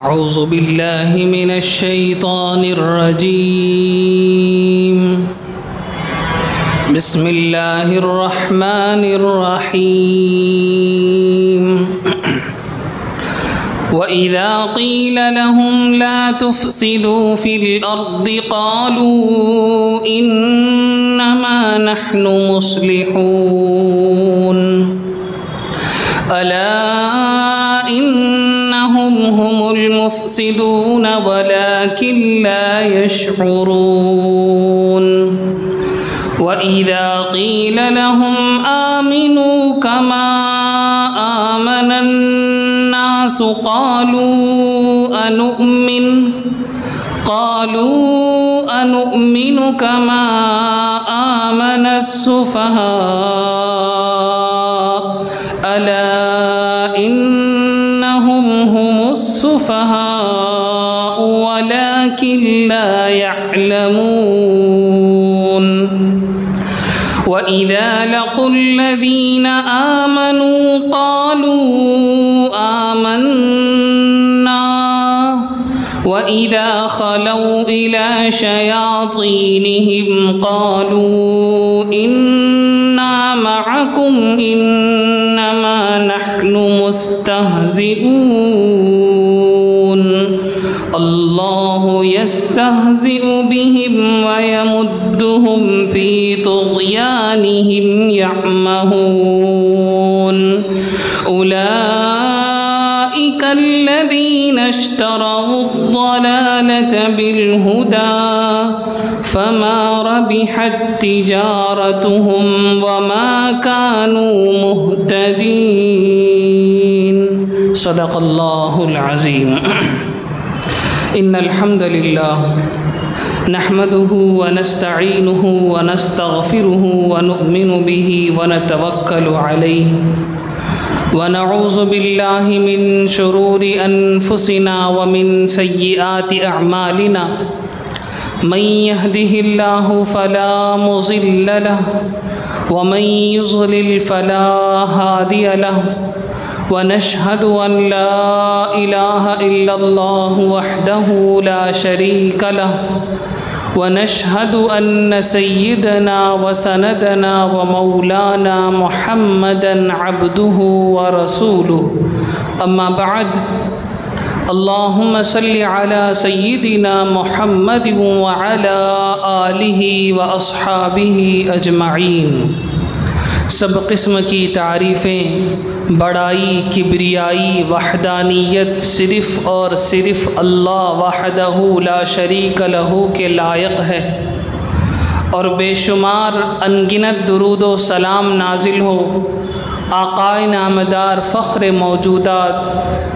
أعوذ بالله من الشيطان الرجيم. بسم الله الرحمن الرحيم. وإذا قيل لهم لا تفسدوا في الأرض قالوا إنما نحن مصلحون ألا إنهم هم المفسدون ولكن لا يشعرون. وإذا قيل لهم آمنوا كما آمن الناس قالوا أنؤمن كما آمن السفهاء ألا إنهم هم السفهاء ولكن لا يعلمون. وإذا لقوا الذين آمنوا قالوا آمنا وإذا خلوا إلى شياطينهم قالوا إنا معكم إنما نحن مستهزئون الله يستهزئ بهم ويمدهم في طغيانهم يعمهون. أولئك الذين اشتروا الضلالة بالهدى فما ربحت تجارتهم وما كانوا مهتدين. صدق الله العظيم. إن الحمد لله نحمده ونستعينه ونستغفره ونؤمن به ونتوكل عليه ونعوذ بالله من شرور أنفسنا ومن سيئات أعمالنا. من يهده الله فلا مضل له ومن يضلل فلا هادي له ونشهد أن لا إله إلا الله وحده لا شريك له ونشهد أن سيدنا وسندنا ومولانا محمدا عبده ورسوله. أما بعد، اللهم صل على سيدنا محمد وعلى آله وأصحابه أجمعين. سب قسم کی تعریفیں، بڑائی، کبریائی، وحدانیت صرف اور صرف اللہ وحدہ لا شریک لہ کے لائق ہے، اور بے شمار انگنت درود و سلام نازل ہو آقائے نامدار فخر موجودات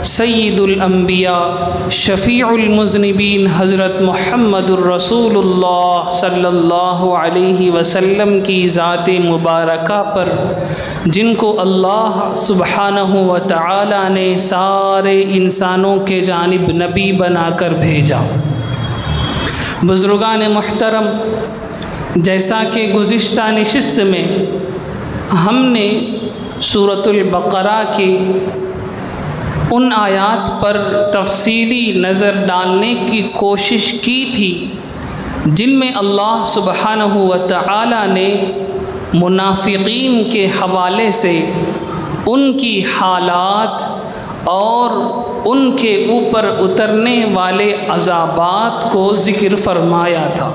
سید الانبیاء شفیع المذنبین حضرت محمد الرسول اللہ صلی اللہ علیہ وسلم کی ذات مبارکہ پر، جن کو اللہ سبحانہ و تعالی نے سارے انسانوں کے جانب نبی بنا کر بھیجا۔ بزرگان محترم، جیسا کہ گزشتہ نشست میں ہم نے سورۃ البقرہ کی ان آیات پر تفصیلی نظر ڈالنے کی کوشش کی تھی جن میں اللہ سبحانہ و تعالی نے منافقین کے حوالے سے ان کی حالات اور ان کے اوپر اترنے والے عذابات کو ذکر فرمایا تھا،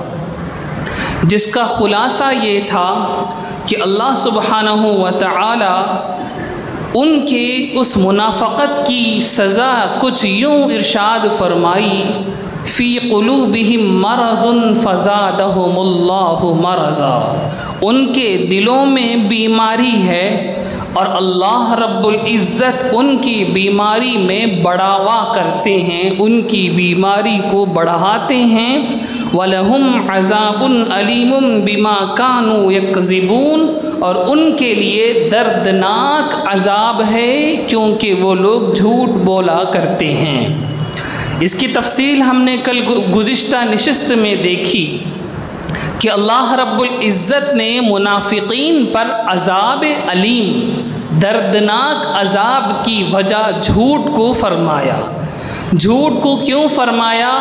جس کا خلاصہ یہ تھا کہ اللہ سبحانہ و تعالی ان کے اس منافقت کی سزا کچھ یوں ارشاد فرمائی، فی قلوبہم مرض فزادہم اللہ مرضا، ان کے دلوں میں بیماری ہے اور اللہ رب العزت ان کی بیماری میں بڑھاوا کرتے ہیں، ان کی بیماری کو بڑھاتے ہیں۔ وَلَهُمْ عَذَابٌ أَلِيمٌ بِمَا كَانُوا يَكْذِبُونَ، اور ان کے لیے دردناک عذاب ہے کیونکہ وہ لوگ جھوٹ بولا کرتے ہیں۔ اس کی تفصیل ہم نے کل گزشتہ نشست میں دیکھی کہ اللہ رب العزت نے منافقین پر عذاب علیم، دردناک عذاب کی وجہ جھوٹ کو فرمایا، جھوٹ کو کیوں فرمایا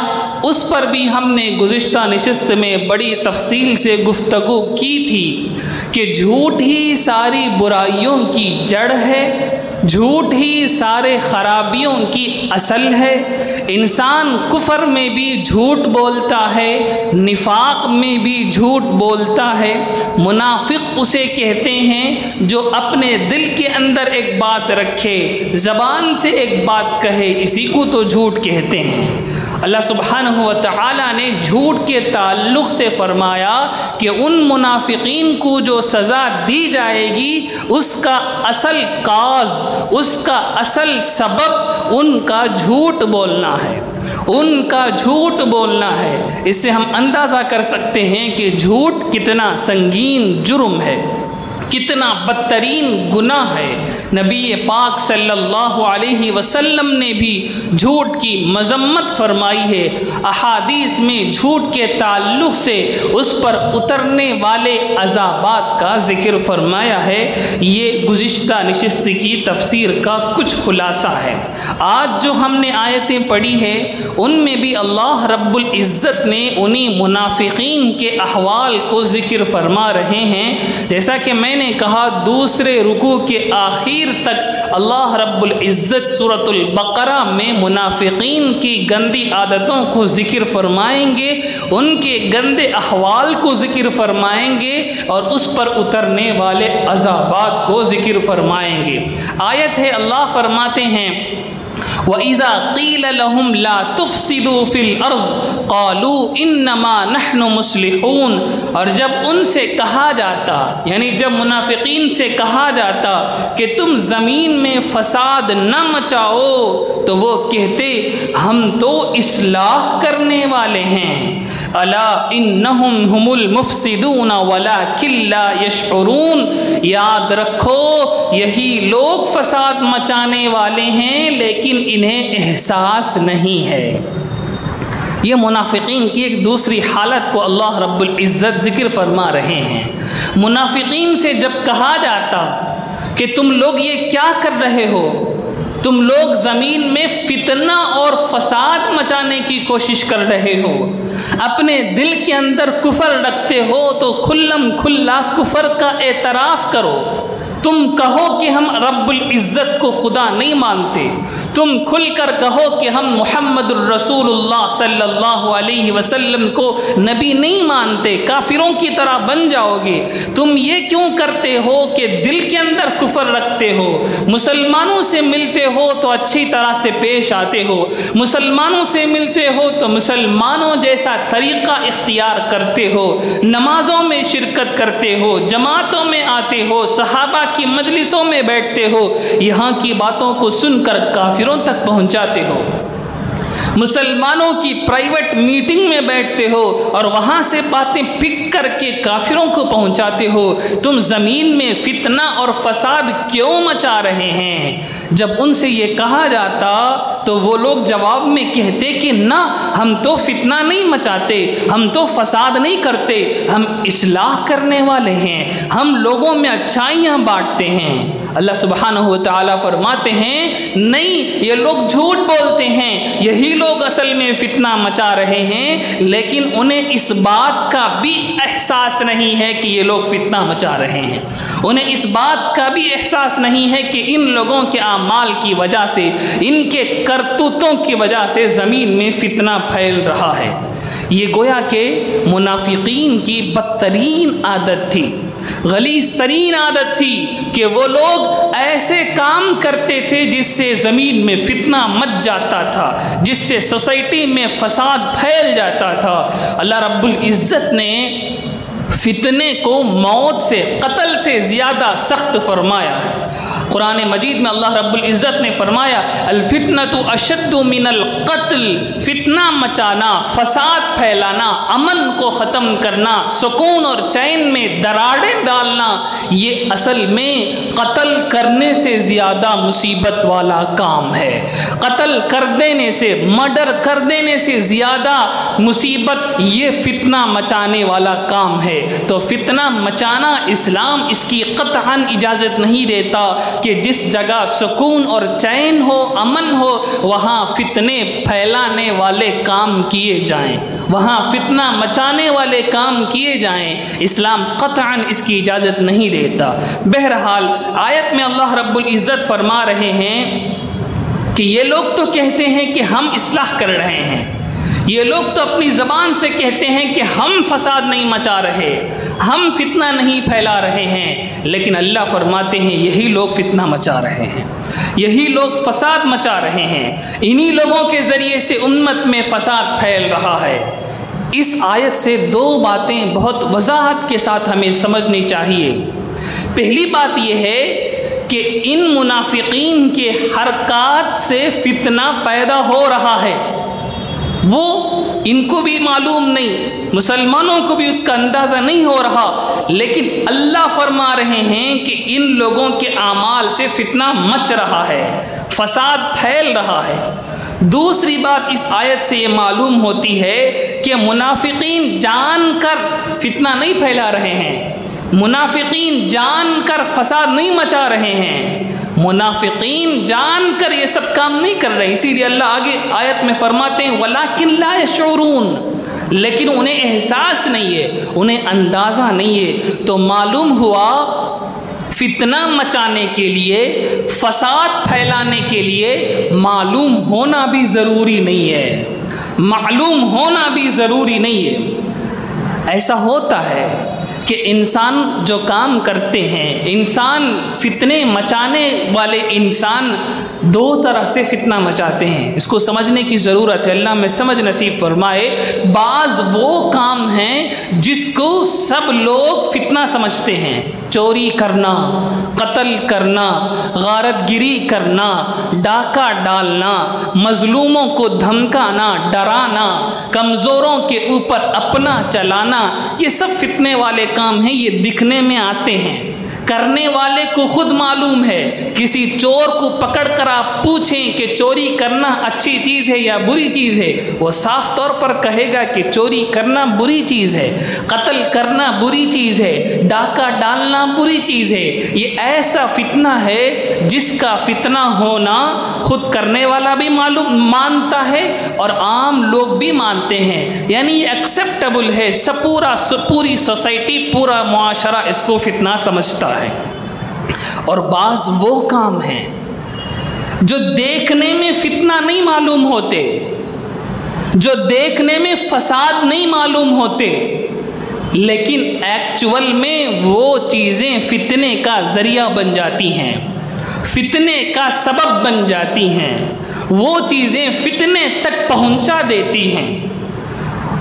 اس پر بھی ہم نے گزشتہ نشست میں بڑی تفصیل سے گفتگو کی تھی کہ جھوٹ ہی ساری برائیوں کی جڑ ہے، جھوٹ ہی سارے خرابیوں کی اصل ہے۔ انسان کفر میں بھی جھوٹ بولتا ہے، نفاق میں بھی جھوٹ بولتا ہے۔ منافق اسے کہتے ہیں جو اپنے دل کے اندر ایک بات رکھے، زبان سے ایک بات کہے، اسی کو تو جھوٹ کہتے ہیں۔ اللہ سبحانہ و تعالیٰ نے جھوٹ کے تعلق سے فرمایا کہ ان منافقین کو جو سزا دی جائے گی اس کا اصل کاز، اس کا اصل سبب ان کا جھوٹ بولنا ہے، ان کا جھوٹ بولنا ہے۔ اس سے ہم اندازہ کر سکتے ہیں کہ جھوٹ کتنا سنگین جرم ہے، کتنا بدترین گناہ ہے۔ نبی پاک صلی اللہ علیہ وسلم نے بھی جھوٹ کی مذمت فرمائی ہے۔ احادیث میں جھوٹ کے تعلق سے اس پر اترنے والے عذابات کا ذکر فرمایا ہے۔ یہ گزشتہ نشست کی تفسیر کا کچھ خلاصہ ہے۔ آج جو ہم نے آیتیں پڑھی ہیں ان میں بھی اللہ رب العزت نے انہی منافقین کے احوال کو ذکر فرما رہے ہیں۔ جیسا کہ میں نے کہا دوسرے رکوع کے آخر تک اللہ رب العزت سورۃ البقرہ میں منافقین کی گندی عادتوں کو ذکر فرمائیں گے، ان کے گندے احوال کو ذکر فرمائیں گے اور اس پر اترنے والے عذابات کو ذکر فرمائیں گے۔ آیت ہے، اللہ فرماتے ہیں وَإِذَا قِيلَ لَهُمْ لَا تُفْسِدُوا فِي الْأَرْضِ قَالُوا إِنَّمَا نَحْنُ مُصْلِحُونَ، اور جب ان سے کہا جاتا، یعنی جب منافقین سے کہا جاتا کہ تم زمین میں فساد نہ مچاؤ تو وہ کہتے ہم تو اصلاح کرنے والے ہیں۔ الا انہم ہم المفسدون ولکن لا یشعرون، یاد رکھو یہی لوگ فساد مچانے والے ہیں لیکن انہیں احساس نہیں ہے۔ یہ منافقین کی ایک دوسری حالت کو اللہ رب العزت ذکر فرما رہے ہیں۔ منافقین سے جب کہا جاتا کہ تم لوگ یہ کیا کر رہے ہو، تم لوگ زمین میں فتنہ اور فساد مچانے کی کوشش کر رہے ہو، اپنے دل کے اندر کفر رکھتے ہو تو کھلم کھلا کفر کا اعتراف کرو، تم کہو کہ ہم رب العزت کو خدا نہیں مانتے، تم کھل کر کہو کہ ہم محمد الرسول اللہ صلی اللہ علیہ وسلم کو نبی نہیں مانتے، کافروں کی طرح بن جاؤ گے۔ تم یہ کیوں کرتے ہو کہ دل کے اندر کفر رکھتے ہو، مسلمانوں سے ملتے ہو تو اچھی طرح سے پیش آتے ہو، مسلمانوں سے ملتے ہو تو مسلمانوں جیسا طریقہ اختیار کرتے ہو، نمازوں میں شرکت کرتے ہو، جماعتوں میں آتے ہو، صحابہ کی مجلسوں میں بیٹھتے ہو، یہاں کی باتوں کو سن کر کافروں تک پہنچاتے ہو، مسلمانوں کی پرائیویٹ میٹنگ میں بیٹھتے ہو اور وہاں سے باتیں پک کر کے کافروں کو پہنچاتے ہو۔ تم زمین میں فتنہ اور فساد کیوں مچا رہے ہیں؟ جب ان سے یہ کہا جاتا تو وہ لوگ جواب میں کہتے کہ نہ، ہم تو فتنہ نہیں مچاتے، ہم تو فساد نہیں کرتے، ہم اصلاح کرنے والے ہیں، ہم لوگوں میں اچھائیاں بانٹتے ہیں۔ اللہ سبحانہ و تعالیٰ فرماتے ہیں نہیں، یہ لوگ جھوٹ بولتے ہیں، یہی لوگ اصل میں فتنہ مچا رہے ہیں، لیکن انہیں اس بات کا بھی احساس نہیں ہے کہ یہ لوگ فتنہ مچا رہے ہیں، انہیں اس بات کا بھی احساس نہیں ہے کہ ان لوگوں کے اعمال کی وجہ سے، ان کے کرتوتوں کی وجہ سے زمین میں فتنہ پھیل رہا ہے۔ یہ گویا کہ منافقین کی بدترین عادت تھی، غلیظ ترین عادت تھی کہ وہ لوگ ایسے کام کرتے تھے جس سے زمین میں فتنہ مچ جاتا تھا، جس سے سوسائٹی میں فساد پھیل جاتا تھا۔ اللہ رب العزت نے فتنے کو موت سے، قتل سے زیادہ سخت فرمایا ہے۔ قرآن مجید میں اللہ رب العزت نے فرمایا الفتنۃ اشد من القتل، فتنہ مچانا، فساد پھیلانا، امن کو ختم کرنا، سکون اور چین میں دراڑیں ڈالنا، یہ اصل میں قتل کرنے سے زیادہ مصیبت والا کام ہے۔ قتل کر دینے سے، مرڈر کر دینے سے زیادہ مصیبت یہ فتنہ مچانے والا کام ہے۔ تو فتنہ مچانا اسلام اس کی قطعاً اجازت نہیں دیتا کہ جس جگہ سکون اور چین ہو، امن ہو، وہاں فتنے پھیلانے والے کام کیے جائیں، وہاں فتنہ مچانے والے کام کیے جائیں۔ اسلام قطعاً اس کی اجازت نہیں دیتا۔ بہرحال آیت میں اللہ رب العزت فرما رہے ہیں کہ یہ لوگ تو کہتے ہیں کہ ہم اصلاح کر رہے ہیں، یہ لوگ تو اپنی زبان سے کہتے ہیں کہ ہم فساد نہیں مچا رہے، ہم فتنہ نہیں پھیلا رہے ہیں، لیکن اللہ فرماتے ہیں یہی لوگ فتنہ مچا رہے ہیں، یہی لوگ فساد مچا رہے ہیں، انہی لوگوں کے ذریعے سے امت میں فساد پھیل رہا ہے۔ اس آیت سے دو باتیں بہت وضاحت کے ساتھ ہمیں سمجھنی چاہیے۔ پہلی بات یہ ہے کہ ان منافقین کے حرکات سے فتنہ پیدا ہو رہا ہے، وہ ان کو بھی معلوم نہیں، مسلمانوں کو بھی اس کا اندازہ نہیں ہو رہا، لیکن اللہ فرما رہے ہیں کہ ان لوگوں کے اعمال سے فتنہ مچ رہا ہے، فساد پھیل رہا ہے۔ دوسری بات اس آیت سے یہ معلوم ہوتی ہے کہ منافقین جان کر فتنہ نہیں پھیلا رہے ہیں، منافقین جان کر فساد نہیں مچا رہے ہیں، منافقین جان کر یہ سب کام نہیں کر رہے۔ اسی لیے اللہ آگے آیت میں فرماتے ہیں وَلَكِنْ لَا يَشْعُرُونَ، لیکن انہیں احساس نہیں ہے، انہیں اندازہ نہیں ہے۔ تو معلوم ہوا فتنہ مچانے کے لیے، فساد پھیلانے کے لیے معلوم ہونا بھی ضروری نہیں ہے، معلوم ہونا بھی ضروری نہیں ہے۔ ایسا ہوتا ہے کہ انسان جو کام کرتے ہیں، انسان فتنے مچانے والے انسان دو طرح سے فتنہ مچاتے ہیں، اس کو سمجھنے کی ضرورت ہے، اللہ میں سمجھ نصیب فرمائے۔ بعض وہ کام ہیں جس کو سب لوگ فتنہ سمجھتے ہیں، چوری کرنا، قتل کرنا، غارت گری کرنا، ڈاکہ ڈالنا، مظلوموں کو دھمکانا، ڈرانا، کمزوروں کے اوپر اپنا چلانا، یہ سب فتنے والے کام ہیں، یہ دکھنے میں آتے ہیں، کرنے والے کو خود معلوم ہے۔ کسی چور کو پکڑ کر آپ پوچھیں کہ چوری کرنا اچھی چیز ہے یا بری چیز ہے، وہ صاف طور پر کہے گا کہ چوری کرنا بری چیز ہے، قتل کرنا بری چیز ہے، ڈاکہ ڈالنا بری چیز ہے۔ یہ ایسا فتنہ ہے جس کا فتنہ ہونا خود کرنے والا بھی مانتا ہے اور عام لوگ بھی مانتے ہیں، یعنی یہ ایکسیپٹیبل ہے، پوری سوسائٹی، پورا معاشرہ اس کو فتنہ سمجھتا ہے۔ اور بعض وہ کام ہیں جو دیکھنے میں فتنہ نہیں معلوم ہوتے، جو دیکھنے میں فساد نہیں معلوم ہوتے، لیکن ایکچول میں وہ چیزیں فتنے کا ذریعہ بن جاتی ہیں، فتنے کا سبب بن جاتی ہیں، وہ چیزیں فتنے تک پہنچا دیتی ہیں۔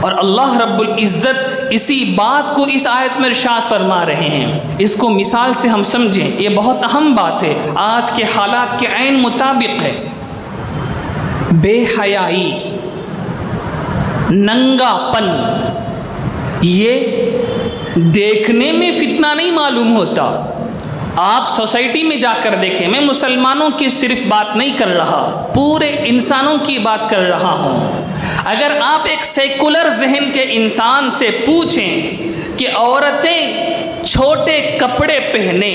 اور اللہ رب العزت اسی بات کو اس آیت میں ارشاد فرما رہے ہیں۔ اس کو مثال سے ہم سمجھیں، یہ بہت اہم بات ہے، آج کے حالات کے عین مطابق ہے۔ بے حیائی، ننگا پن، یہ دیکھنے میں فتنہ نہیں معلوم ہوتا۔ آپ سوسائٹی میں جا کر دیکھیں، میں مسلمانوں کی صرف بات نہیں کر رہا، پورے انسانوں کی بات کر رہا ہوں۔ اگر آپ ایک سیکولر ذہن کے انسان سے پوچھیں کہ عورتیں چھوٹے کپڑے پہنے،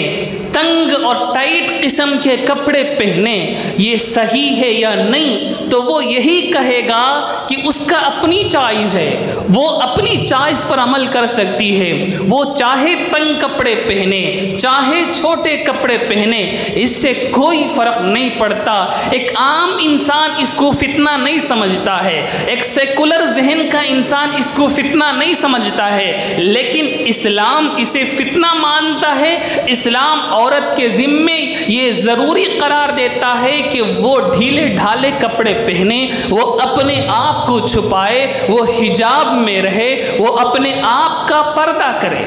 تنگ اور ٹائٹ قسم کے کپڑے پہنے، یہ صحیح ہے یا نہیں، تو وہ یہی کہے گا کہ اس کا اپنی چوائس ہے، وہ اپنی چوائس پر عمل کر سکتی ہے، وہ چاہے تنگ کپڑے پہنے، چاہے چھوٹے کپڑے پہنے، اس سے کوئی فرق نہیں پڑتا۔ ایک عام انسان اس کو فتنہ نہیں سمجھتا ہے، ایک سیکولر ذہن کا انسان اس کو فتنہ نہیں سمجھتا ہے، لیکن اسلام اسے فتنہ مانتا ہے۔ اسلام عورت کے ذمے یہ ضروری قرار دیتا ہے کہ وہ ڈھیلے ڈھالے کپڑے پہنے، وہ اپنے آپ کو چھپائے، وہ حجاب میں رہے، وہ اپنے آپ کا پردہ کرے۔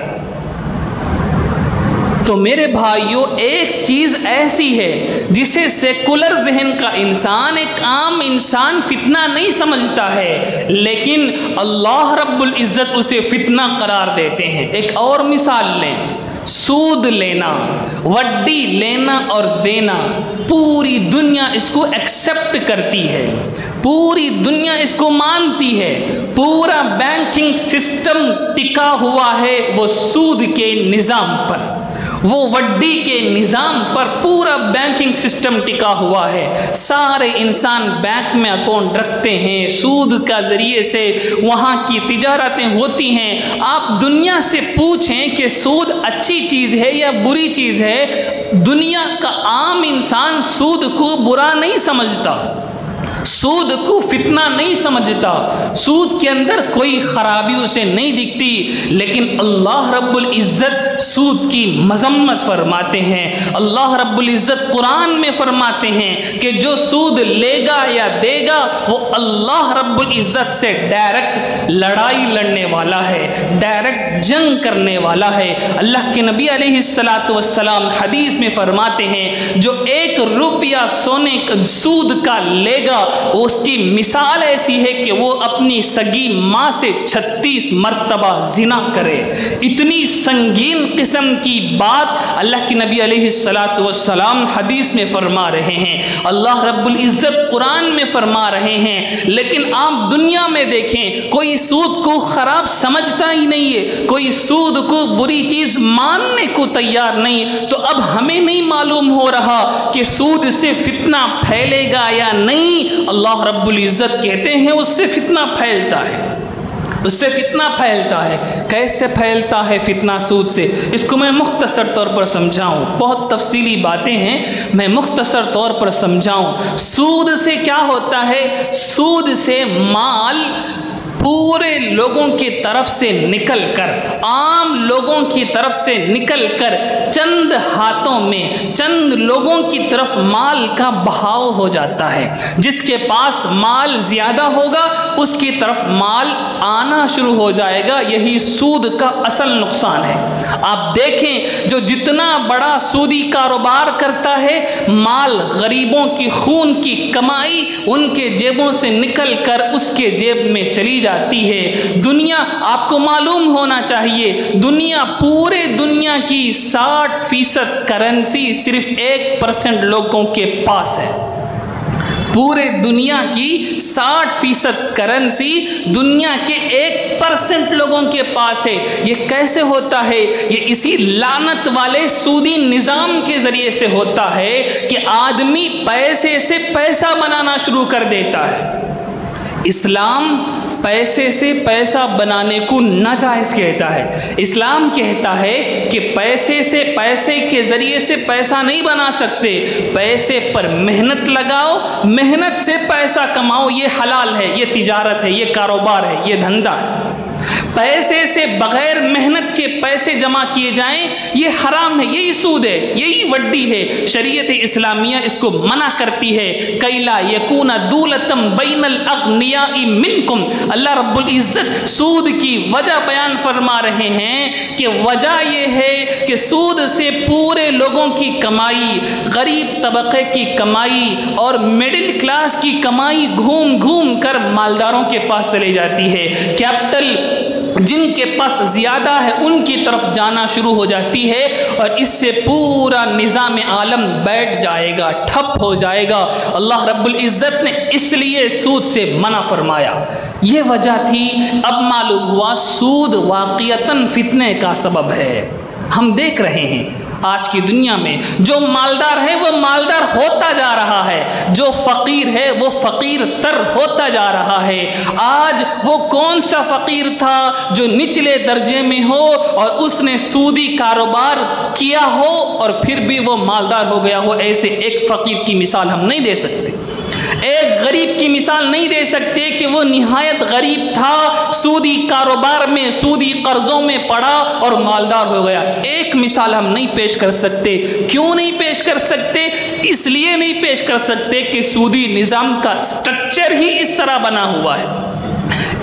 تو میرے بھائیوں، ایک چیز ایسی ہے جسے سیکولر ذہن کا انسان، ایک عام انسان فتنہ نہیں سمجھتا ہے، لیکن اللہ رب العزت اسے فتنہ قرار دیتے ہیں۔ ایک اور مثال لیں، سود لینا، وڈی لینا اور دینا، پوری دنیا اس کو ایکسیپٹ کرتی ہے، پوری دنیا اس کو مانتی ہے، پورا بینکنگ سسٹم ٹکا ہوا ہے وہ سود کے نظام پر۔ وہ وڈی کے نظام پر پورا بینکنگ سسٹم ٹکا ہوا ہے، سارے انسان بینک میں اکاؤنٹ رکھتے ہیں، سود کا ذریعے سے وہاں کی تجارتیں ہوتی ہیں۔ آپ دنیا سے پوچھیں کہ سود اچھی چیز ہے یا بری چیز ہے، دنیا کا عام انسان سود کو برا نہیں سمجھتا، سود کو فتنہ نہیں سمجھتا، سود کے اندر کوئی خرابی اسے نہیں دکھتی، لیکن اللہ رب العزت سود کی مذمت فرماتے ہیں۔ اللہ رب العزت قرآن میں فرماتے ہیں کہ جو سود لے گا یا دے گا وہ اللہ رب العزت سے ڈائریکٹ لڑائی لڑنے والا ہے، ڈائریکٹ جنگ کرنے والا ہے۔ اللہ کے نبی علیہ السلام حدیث میں فرماتے ہیں جو 1 روپیہ سونے سود کا لے گا اس کی مثال ایسی ہے کہ وہ اپنی سگی ماں سے 36 مرتبہ زنا کرے۔ اتنی سنگین قسم کی بات اللہ کے نبی علیہ السلام حدیث میں فرما رہے ہیں، اللہ رب العزت قرآن میں فرما رہے ہیں، لیکن آپ دنیا میں دیکھیں کوئی سود کو خراب سمجھتا ہی نہیں ہے، کوئی سود کو بری چیز ماننے کو تیار نہیں۔ تو اب ہمیں نہیں معلوم ہو رہا کہ سود سے فتنہ پھیلے گا یا نہیں، اللہ رب العزت کہتے ہیں اس سے فتنہ پھیلتا ہے، اس سے فتنہ پھیلتا ہے۔ کیسے پھیلتا ہے فتنہ سود سے؟ اس کو میں مختصر طور پر سمجھاؤں، بہت تفصیلی باتیں ہیں، میں مختصر طور پر سمجھاؤں۔ سود سے کیا ہوتا ہے؟ سود سے مال پورے لوگوں کی طرف سے نکل کر، عام لوگوں کی طرف سے نکل کر چند ہاتھوں میں چند لوگوں کی طرف مال کا بہاؤ ہو جاتا ہے۔ جس کے پاس مال زیادہ ہوگا اس کی طرف مال آنا شروع ہو جائے گا، یہی سود کا اصل نقصان ہے۔ آپ دیکھیں جو جتنا بڑا سودی کاروبار کرتا ہے، مال غریبوں کی خون کی کمائی ان کے جیبوں سے نکل کر اس کے جیب میں چلی جاتی ہے۔ دنیا آپ کو معلوم ہونا چاہیے، دنیا پورے دنیا کی 60% کرنسی صرف 1% لوگوں کے پاس ہے۔ پورے دنیا کی 60% کرنسی دنیا کے 1% لوگوں کے پاس ہے۔ یہ کیسے ہوتا ہے؟ یہ اسی لعنت والے سودی نظام کے ذریعے سے ہوتا ہے کہ آدمی پیسے سے پیسہ بنانا شروع کر دیتا ہے۔ اسلام پیسے سے پیسہ بنانے کو ناجائز کہتا ہے۔ اسلام کہتا ہے کہ پیسے سے پیسے کے ذریعے سے پیسہ نہیں بنا سکتے، پیسے پر محنت لگاؤ، محنت سے پیسہ کماؤ، یہ حلال ہے، یہ تجارت ہے، یہ کاروبار ہے، یہ دھندا ہے۔ پیسے سے بغیر محنت کے پیسے جمع کیے جائیں یہ حرام ہے، یہی سود ہے، یہی وڈی ہے۔ شریعت اسلامیہ اس کو منع کرتی ہے۔ کیلا یکون دولتم بین الاغنیاء منکم، اللہ رب العزت سود کی وجہ بیان فرما رہے ہیں کہ وجہ یہ ہے کہ سود سے پورے لوگوں کی کمائی، غریب طبقے کی کمائی اور مڈل کلاس کی کمائی گھوم گھوم کر مالداروں کے پاس چلی جاتی ہے۔ کیپٹل جن کے پاس زیادہ ہے ان کی طرف جانا شروع ہو جاتی ہے، اور اس سے پورا نظام عالم بیٹھ جائے گا، ٹھپ ہو جائے گا۔ اللہ رب العزت نے اس لیے سود سے منع فرمایا، یہ وجہ تھی۔ اب معلوم ہوا سود واقعتاً فتنے کا سبب ہے۔ ہم دیکھ رہے ہیں آج کی دنیا میں جو مالدار ہے وہ مالدار ہوتا جا رہا ہے، جو فقیر ہے وہ فقیر تر ہوتا جا رہا ہے۔ آج وہ کون سا فقیر تھا جو نچلے درجے میں ہو اور اس نے سودی کاروبار کیا ہو اور پھر بھی وہ مالدار ہو گیا ہو؟ ایسے ایک فقیر کی مثال ہم نہیں دے سکتے، ایک غریب کی مثال نہیں دے سکتے کہ وہ نہایت غریب تھا، سودی کاروبار میں سودی قرضوں میں پڑا اور مالدار ہو گیا۔ ایک مثال ہم نہیں پیش کر سکتے۔ کیوں نہیں پیش کر سکتے؟ اس لیے نہیں پیش کر سکتے کہ سودی نظام کا سٹرکچر ہی اس طرح بنا ہوا ہے،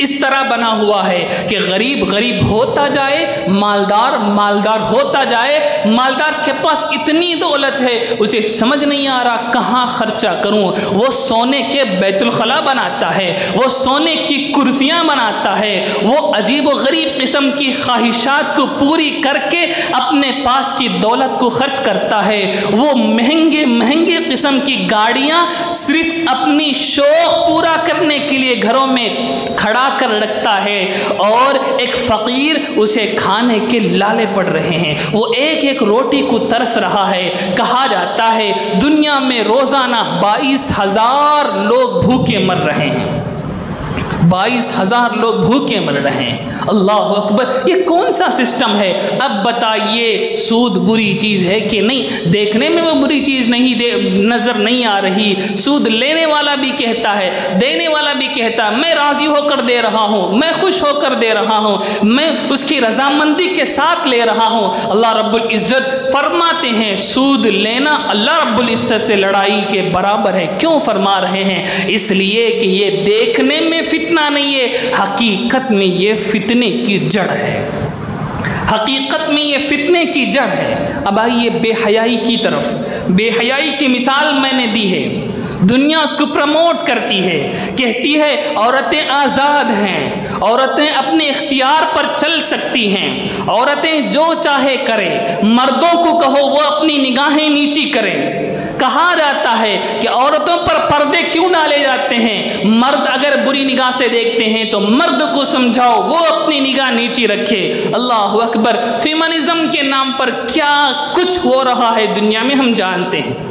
اس طرح بنا ہوا ہے کہ غریب غریب ہوتا جائے، مالدار مالدار ہوتا جائے۔ مالدار کے پاس اتنی دولت ہے اسے سمجھ نہیں آ رہا کہاں خرچہ کروں، وہ سونے کے بیت الخلا بناتا ہے، وہ سونے کی کرسیاں بناتا ہے، وہ عجیب و غریب قسم کی خواہشات کو پوری کر کے اپنے پاس کی دولت کو خرچ کرتا ہے، وہ مہنگے مہنگے قسم کی گاڑیاں صرف اپنی شوق پورا کرنے کے لیے گھروں میں کھڑا بنا کر رکھتا ہے اور ایک فقیر اسے کھانے کے لالے پڑ رہے ہیں، وہ ایک ایک روٹی کو ترس رہا ہے۔ کہا جاتا ہے دنیا میں روزانہ 22,000 لوگ بھوکے مر رہے ہیں، 22,000 لوگ بھوکے مر رہے ہیں۔ اللہ اکبر، یہ کون سا سسٹم ہے؟ اب بتائیے سود بری چیز ہے کہ نہیں؟ دیکھنے میں وہ بری چیز نہیں نظر نہیں آ رہی، سود لینے والا بھی کہتا ہے، دینے والا بھی کہتا ہے میں راضی ہو کر دے رہا ہوں، میں خوش ہو کر دے رہا ہوں، میں اس کی رضامندی کے ساتھ لے رہا ہوں۔ اللہ رب العزت فرماتے ہیں سود لینا اللہ رب العزت سے لڑائی کے برابر ہے۔ کیوں فرما رہے ہیں؟ اس لیے کہ یہ دیکھنے میں فتنہ نہیں ہے، حقیقت میں یہ فتنے کی جڑ ہے، حقیقت میں یہ فتنے کی جڑ ہے۔ اب آئیے بے حیائی کی طرف۔ بے حیائی کی مثال میں نے دی ہے، دنیا اس کو پروموٹ کرتی ہے، کہتی ہے عورتیں آزاد ہیں، عورتیں اپنے اختیار پر چل سکتی ہیں، عورتیں جو چاہے کرے، مردوں کو کہو وہ اپنی نگاہیں نیچی کریں۔ کہا جاتا ہے کہ عورتوں پر پردے کیوں ڈالے جاتے ہیں؟ مرد اگر بری نگاہ سے دیکھتے ہیں تو مرد کو سمجھاؤ وہ اپنی نگاہ نیچی رکھے۔ اللہ اکبر، فیمنزم کے نام پر کیا کچھ ہو رہا ہے دنیا میں ہم جانتے ہیں۔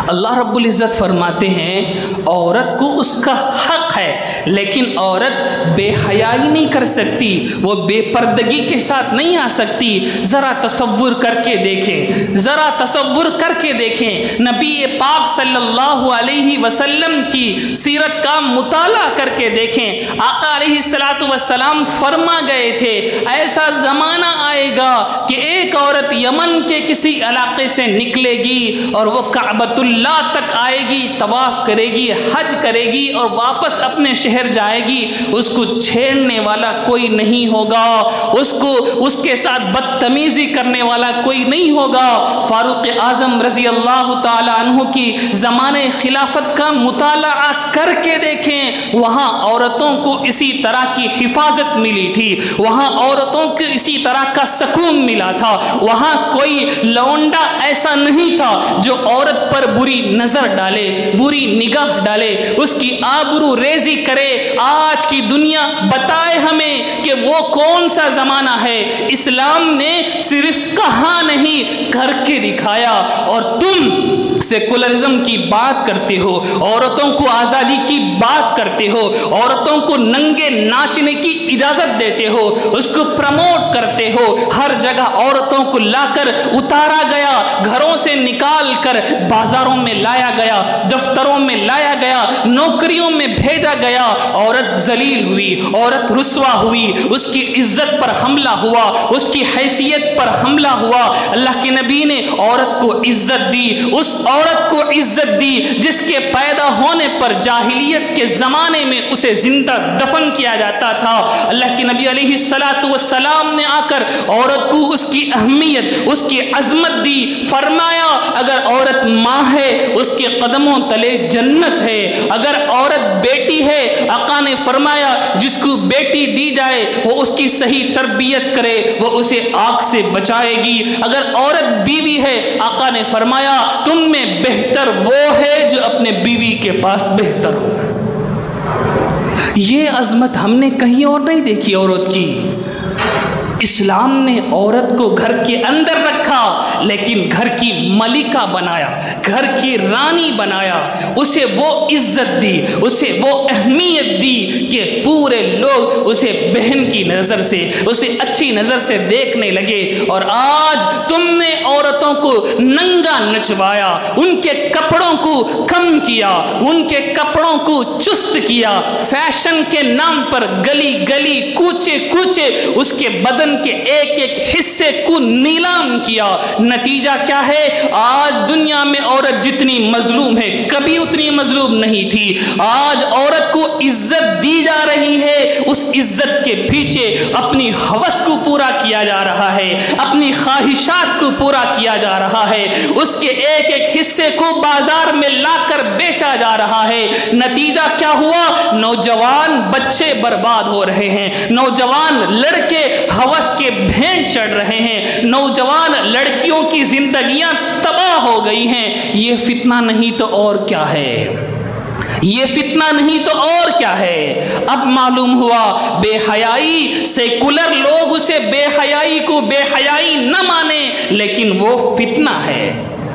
اللہ رب العزت فرماتے ہیں عورت کو اس کا حق ہے، لیکن عورت بے حیائی نہیں کر سکتی، وہ بے پردگی کے ساتھ نہیں آ سکتی۔ ذرا تصور کر کے دیکھیں، ذرا تصور کر کے دیکھیں، نبی پاک صلی اللہ علیہ وسلم کی سیرت کا مطالعہ کر کے دیکھیں۔ آقا علیہ السلام فرما گئے تھے ایسا زمانہ آئے گا کہ ایک عورت یمن کے کسی علاقے سے نکلے گی اور وہ کعبۃ اللہ تک آئے گی، طواف کرے گی، حج کرے گی اور واپس اپنے شہر جائے گی، اس کو چھیڑنے والا کوئی نہیں ہوگا، اس کے ساتھ بدتمیزی کرنے والا کوئی نہیں ہوگا۔ فاروق اعظم رضی اللہ تعالی عنہ کی زمانے خلافت کا مطالعہ کر کے دیکھیں، وہاں عورتوں کو اسی طرح کی حفاظت ملی تھی، وہاں عورتوں کو اسی طرح کا سکون ملا تھا، وہاں کوئی لونڈا ایسا نہیں تھا جو عورت پر بری نظر ڈالے، بری نگاہ ڈالے، اس کی آبرو ریزی کرے۔ آج کی دنیا بتائے ہمیں کہ وہ کون سا زمانہ ہے۔ اسلام نے صرف کہا نہیں کر کے دکھایا، اور تم سیکولرزم کی بات کرتے ہو، عورتوں کو آزادی کی بات کرتے ہو، عورتوں کو ننگے ناچنے کی اجازت دیتے ہو، اس کو پروموٹ کرتے ہو، ہر جگہ عورتوں کو لا کر اتارا گیا، گھروں سے نکال کر بازاروں میں لایا گیا، دفتروں میں لایا گیا، نوکریوں میں بھیجا گیا، عورت ذلیل ہوئی، عورت رسوا ہوئی، اس کی عزت پر حملہ ہوا، اس کی حیثیت پر حملہ ہوا۔ اللہ کے نبی نے عورت کو عزت دی، اس عورت کو عزت دی جس کے پیدا ہونے پر جاہلیت کے زمانے میں اسے زندہ دفن کیا جاتا تھا۔ اللہ کے نبی علیہ السلام نے آ کر عورت کو اس کی اہمیت، اس کی عظمت دی، فرمایا اگر عورت ماں ہے اس کے قدموں تلے جنت ہے، اگر عورت بیٹی ہے آقا نے فرمایا جس کو بیٹی دی جائے وہ اس کی صحیح تربیت کرے وہ اسے آگ سے بچائے گی، اگر عورت بیوی ہے آقا نے فرمایا تم میں بہتر وہ ہے جو اپنے بیوی کے پاس بہتر ہو۔ یہ عظمت ہم نے کہیں اور نہیں دیکھی عورت کی۔ اسلام نے عورت کو گھر کے اندر رکھا لیکن گھر کی ملکہ بنایا، گھر کی رانی بنایا، اسے وہ عزت دی، اسے وہ اہمیت دی کہ پورے لوگ اسے بہن کی نظر سے، اسے اچھی نظر سے دیکھنے لگے۔ اور آج تم نے عورتوں کو ننگا نچوایا، ان کے کپڑوں کو کم کیا، ان کے کپڑوں کو چست کیا، فیشن کے نام پر گلی گلی کوچے کوچے اس کے بدن کے ایک ایک حصے کو نیلام کیا۔ نتیجہ کیا ہے؟ آج دنیا میں عورت جتنی مظلوم ہے کبھی اتنی مظلوم نہیں تھی۔ آج عورت کو عزت دی جا رہی ہے، اس عزت کے پیچھے اپنی ہوس کو پورا کیا جا رہا ہے، اپنی خواہشات کو پورا کیا جا رہا ہے، اس کے ایک ایک حصے کو بازار میں لا کر بیچا جا رہا ہے۔ نتیجہ کیا ہوا؟ نوجوان بچے برباد ہو رہے ہیں، نوجوان لڑکے ہوس کے بھینٹ چڑھ رہے ہیں، نوجوان لڑکیوں کی زندگیاں تباہ ہو گئی ہیں۔ یہ فتنہ نہیں تو اور کیا ہے؟ یہ فتنہ نہیں تو اور کیا ہے؟ اب معلوم ہوا بے حیائی، سیکولر لوگ اسے بے حیائی کو بے حیائی نہ مانے، لیکن وہ فتنہ ہے،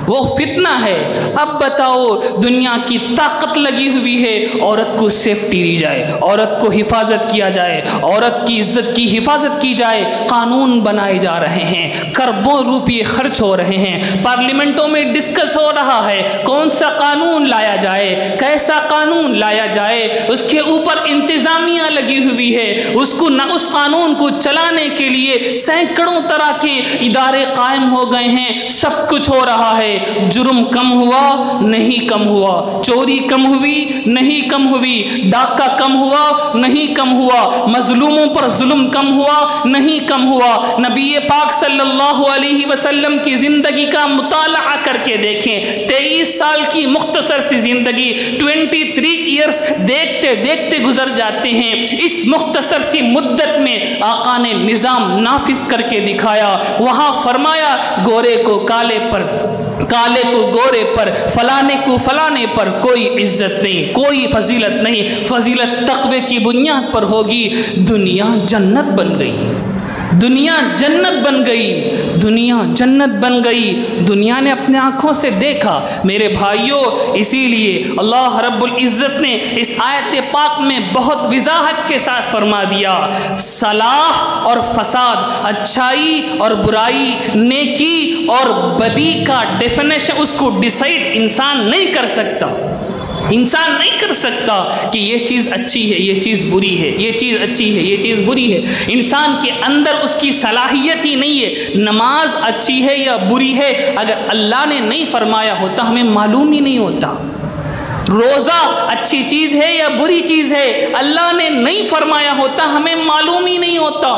وہ فتنہ ہے۔ اب بتاؤ، دنیا کی طاقت لگی ہوئی ہے عورت کو سیفٹی دی جائے، عورت کو حفاظت کیا جائے، عورت کی عزت کی حفاظت کی جائے، قانون بنائے جا رہے ہیں، کروڑوں روپے خرچ ہو رہے ہیں، پارلیمنٹوں میں ڈسکس ہو رہا ہے کون سا قانون لایا جائے، کیسا قانون لایا جائے، اس کے اوپر انتظامیہ لگی ہوئی ہے، اس قانون کو چلانے کے لیے سینکڑوں طرح کے ادارے قائم ہو گئے ہیں، سب کچھ ہو رہا ہے۔ جرم کم ہوا؟ نہیں کم ہوا۔ چوری کم ہوئی؟ نہیں کم ہوئی۔ ڈاکہ کم ہوا؟ نہیں کم ہوا۔ مظلوموں پر ظلم کم ہوا؟ نہیں کم ہوا۔ نبی پاک صلی اللہ علیہ وسلم کی زندگی کا مطالعہ کر کے دیکھیں، 23 سال کی مختصر سی زندگی، 23 ایئرز دیکھتے دیکھتے گزر جاتے ہیں۔ اس مختصر سی مدت میں آقا نے نظام نافذ کر کے دکھایا۔ وہاں فرمایا گورے کو کالے پر، کالے کو گورے پر، فلانے کو فلانے پر کوئی عزت نہیں، کوئی فضیلت نہیں، فضیلت تقوی کی بنیاد پر ہوگی۔ دنیا جنت بن گئی، دنیا جنت بن گئی، دنیا جنت بن گئی۔ دنیا نے اپنے آنکھوں سے دیکھا میرے بھائیوں۔ اسی لیے اللہ رب العزت نے اس آیت پاک میں بہت وضاحت کے ساتھ فرما دیا، صلاح اور فساد، اچھائی اور برائی، نیکی اور بدی کا ڈیفینیشن، اس کو ڈیسائیڈ انسان نہیں کر سکتا، انسان نہیں کر سکتا کہ یہ چیز اچھی ہے، یہ چیز بری ہے، یہ چیز اچھی ہے، یہ چیز بری ہے۔ انسان کے اندر اس کی صلاحیت ہی نہیں ہے۔ نماز اچھی ہے یا بری ہے اگر اللہ نے نہیں فرمایا ہوتا ہمیں معلوم ہی نہیں ہوتا۔ روزہ اچھی چیز ہے یا بری چیز ہے اللہ نے نہیں فرمایا ہوتا ہمیں معلوم ہی نہیں ہوتا۔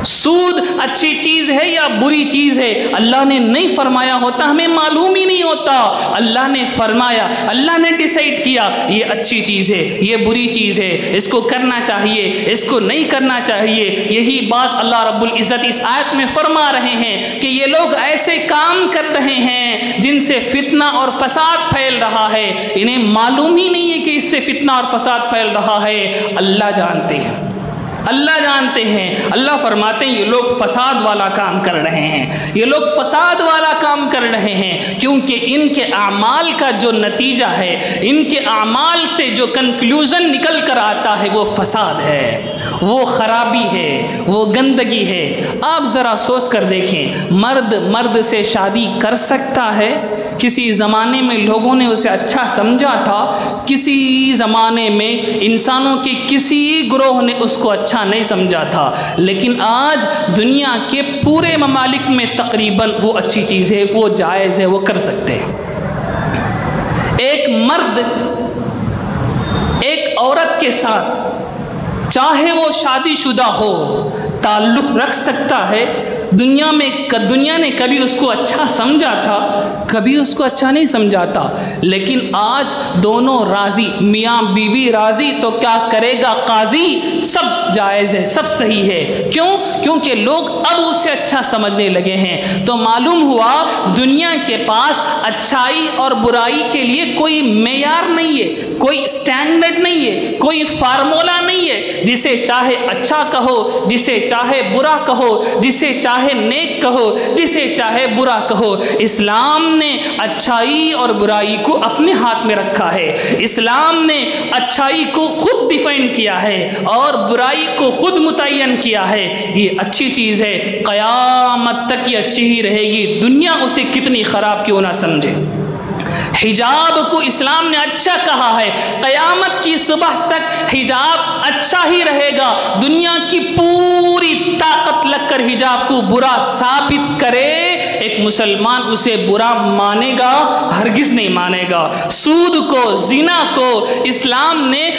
سود اچھی چیز ہے یا بری چیز ہے اللہ نے نہیں فرمایا ہوتا ہمیں معلوم ہی نہیں ہوتا۔ اللہ نے فرمایا، اللہ نے ڈیسائیڈ کیا یہ اچھی چیز ہے، یہ بری چیز ہے، اس کو کرنا چاہیے، اس کو نہیں کرنا چاہیے۔ یہی بات اللہ رب العزت اس آیت میں فرما رہے ہیں کہ یہ لوگ ایسے کام کر رہے ہیں جن سے فتنہ اور فساد پھیل رہا ہے، انہیں معلوم ہی نہیں ہے کہ اس سے فتنہ اور فساد پھیل رہا ہے۔ اللہ جانتے ہیں، اللہ جانتے ہیں۔ اللہ فرماتے ہیں یہ لوگ فساد والا کام کر رہے ہیں، یہ لوگ فساد والا کام کر رہے ہیں، کیونکہ ان کے اعمال کا جو نتیجہ ہے، ان کے اعمال سے جو کنکلوژن نکل کر آتا ہے وہ فساد ہے، وہ خرابی ہے، وہ گندگی ہے۔ آپ ذرا سوچ کر دیکھیں، مرد سے شادی کر سکتا ہے؟ کسی زمانے میں لوگوں نے اسے اچھا سمجھا تھا، کسی زمانے میں انسانوں کے کسی گروہ نے اس کو اچھا نہیں سمجھا تھا، لیکن آج دنیا کے پورے ممالک میں تقریباً وہ اچھی چیز ہے، وہ جائز ہے، وہ کر سکتے ہیں۔ ایک مرد ایک عورت کے ساتھ چاہے وہ شادی شدہ ہو تعلق رکھ سکتا ہے۔ دنیا نے کبھی اس کو اچھا سمجھا تھا، کبھی اس کو اچھا نہیں سمجھا تھا، لیکن آج دونوں راضی، میاں بیوی راضی تو کیا کرے گا قاضی؟ سب جائز ہے، سب صحیح ہے۔ کیوں؟ کیونکہ لوگ اب اسے اچھا سمجھنے لگے ہیں۔ تو معلوم ہوا دنیا کے پاس اچھائی اور برائی کے لیے کوئی معیار نہیں ہے، کوئی سٹینڈرڈ نہیں ہے، کوئی فارمولا نہیں ہے۔ جسے چاہے اچھا کہو، جسے چاہے برا کہو، جسے چاہے نیک کہو، جسے چاہے برا کہو۔ اسلام نے اچھائی اور برائی کو اپنے ہاتھ میں رکھا ہے۔ اسلام نے اچھائی کو خود ڈیفائن کیا ہے اور برائی کو خود متعین کیا ہے۔ یہ اچھی چیز ہے، قیامت تک یہ اچھی ہی رہے گی، دنیا اسے کتنی خراب کیوں نہ سمجھے۔ حجاب کو اسلام نے اچھا کہا ہے، قیامت کی صبح تک حجاب اچھا ہی رہے گا۔ دنیا کی پوری طاقت لگ کر حجاب کو برا ثابت کرے، ایک مسلمان اسے برا مانے گا؟ ہرگز نہیں مانے گا۔ سود کو، زنا کو اسلام نے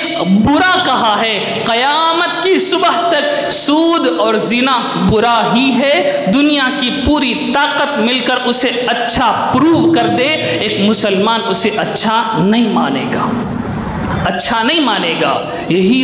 برا کہا ہے، قیامت کی صبح تک سود اور زنا برا ہی ہے۔ دنیا کی پوری طاقت مل کر اسے اچھا پروو کر دے، ایک مسلمان اسے اچھا نہیں مانے گا۔ اچھا نہیں مانے گا۔ یہی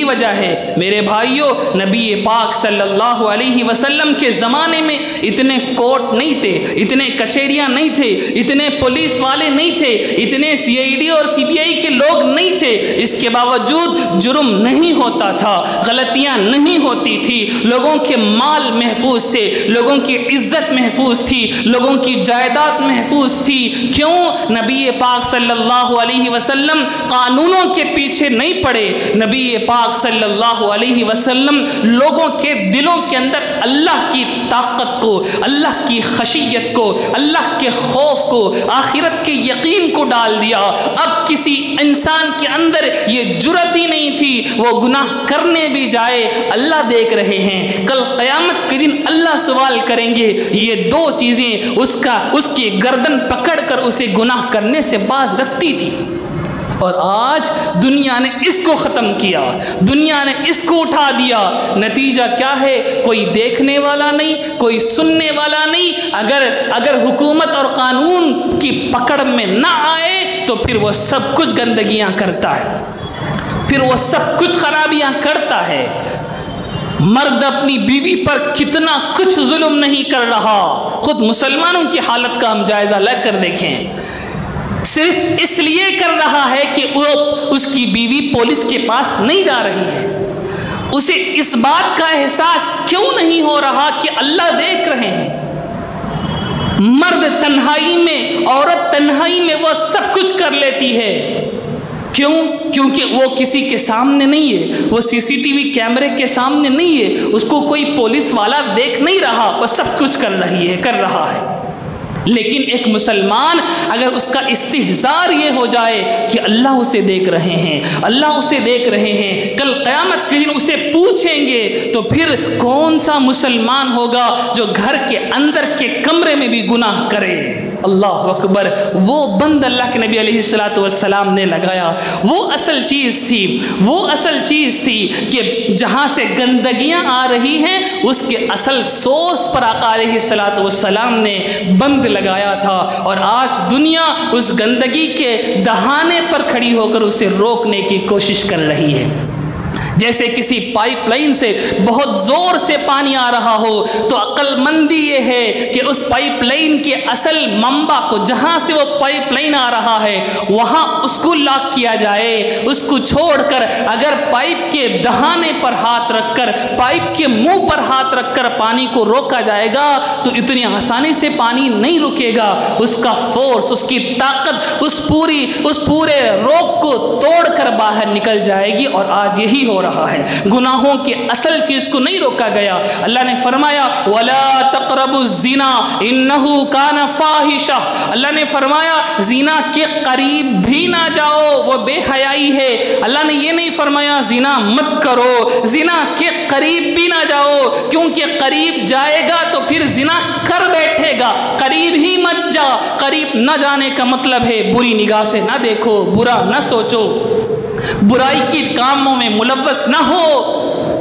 وجہ ہے میرے بھائیوں، نبی پاک صلی اللہ علیہ وسلم کے زمانے میں اتنے کورٹ نہیں تھے، اتنے کچہریاں نہیں تھے، اتنے پولیس والے نہیں تھے، اتنے CID اور CBI کے لوگ نہیں تھے۔ اس کے باوجود جرم نہیں ہوتا تھا، غلطیاں نہیں ہوتی تھی، لوگوں کے مال محفوظ تھے، لوگوں کی عزت محفوظ تھی، لوگوں کی جائیداد محفوظ تھی۔ کیوں؟ نبی پاک صلی اللہ علیہ وسلم قانونوں کے پیچھے نہیں پڑے، نبی پاک صلی اللہ علیہ وسلم لوگوں کے دلوں کے اندر اللہ کی طاقت کو، اللہ کی خشیت کو، اللہ کے خوف کو، آخرت کے یقین کو ڈال دیا۔ اب کسی انسان کے اندر یہ جرأت ہی نہیں تھی، وہ گناہ کرنے بھی جائے اللہ دیکھ رہے ہیں، کل قیامت کے دن اللہ سوال کریں گے۔ یہ دو چیزیں اس کی گردن پکڑ کر اسے گناہ کرنے سے باز رکھتی تھی، اور آج دنیا نے اس کو ختم کیا، دنیا نے اس کو اٹھا دیا۔ نتیجہ کیا ہے؟ کوئی دیکھنے والا نہیں، کوئی سننے والا نہیں۔ اگر حکومت اور قانون کی پکڑ میں نہ آئے تو پھر وہ سب کچھ گندگیاں کرتا ہے، پھر وہ سب کچھ خرابیاں کرتا ہے۔ مرد اپنی بیوی پر کتنا کچھ ظلم نہیں کر رہا، خود مسلمانوں کی حالت کا ہم جائزہ لے کر دیکھیں۔ صرف اس لیے کر رہا ہے کہ وہ اس کی بیوی پولیس کے پاس نہیں جا رہی ہے، اسے اس بات کا احساس کیوں نہیں ہو رہا کہ اللہ دیکھ رہے ہیں؟ مرد تنہائی میں، عورت تنہائی میں وہ سب کچھ کر لیتی ہے۔ کیوں؟ کیونکہ وہ کسی کے سامنے نہیں ہے، وہ CCTV کیمرے کے سامنے نہیں ہے، اس کو کوئی پولیس والا دیکھ نہیں رہا، وہ سب کچھ کر رہا ہے۔ لیکن ایک مسلمان اگر اس کا استحضار یہ ہو جائے کہ اللہ اسے دیکھ رہے ہیں، اللہ اسے دیکھ رہے ہیں، کل قیامت کے دن اسے پوچھیں گے، تو پھر کون سا مسلمان ہوگا جو گھر کے اندر کے کمرے میں بھی گناہ کرے؟ اللہ اکبر۔ وہ بند اللہ کے نبی علیہ السلام نے لگایا، وہ اصل چیز تھی کہ جہاں سے گندگیاں آ رہی ہیں اس کے اصل سورس پر آقا علیہ السلام نے بند لگایا تھا، اور آج دنیا اس گندگی کے دہانے پر کھڑی ہو کر اسے روکنے کی کوشش کر رہی ہے۔ جیسے کسی پائپ لائن سے بہت زور سے پانی آ رہا ہو تو عقل مندی یہ ہے کہ اس پائپ لائن کے اصل منبع کو، جہاں سے وہ پائپ لائن آ رہا ہے وہاں اس کو لاک کیا جائے، اس کو چھوڑ کر اگر پائپ کے دہانے پر ہاتھ رکھ کر، پائپ کے منہ پر ہاتھ رکھ کر پانی کو روکا جائے گا تو اتنی آسانی سے پانی نہیں رکے گا۔ اس کا فورس، اس کی طاقت اس پورے روک کو توڑ کر باہر نکل جائے گی، اور آج یہی ہو رہا ہے۔ گناہوں کی اصل چیز کو نہیں روکا گیا۔ اللہ نے فرمایا وَلَا تَقْرَبُوا الزِّنَا إِنَّهُ كَانَ فَاحِشَةً، اللہ نے فرمایا زنا کے قریب بھی نہ جاؤ، وہ بے حیائی ہے۔ اللہ نے یہ نہیں فرمایا زنا مت کرو، زنا کے قریب بھی نہ جاؤ، کیونکہ قریب جائے گا تو پھر زنا کر بیٹھے گا۔ قریب ہی مت جا، قریب نہ جانے کا مطلب ہے بری نگاہ سے نہ دیکھو، برا نہ سوچو، برائی کی کاموں میں ملوث نہ ہو،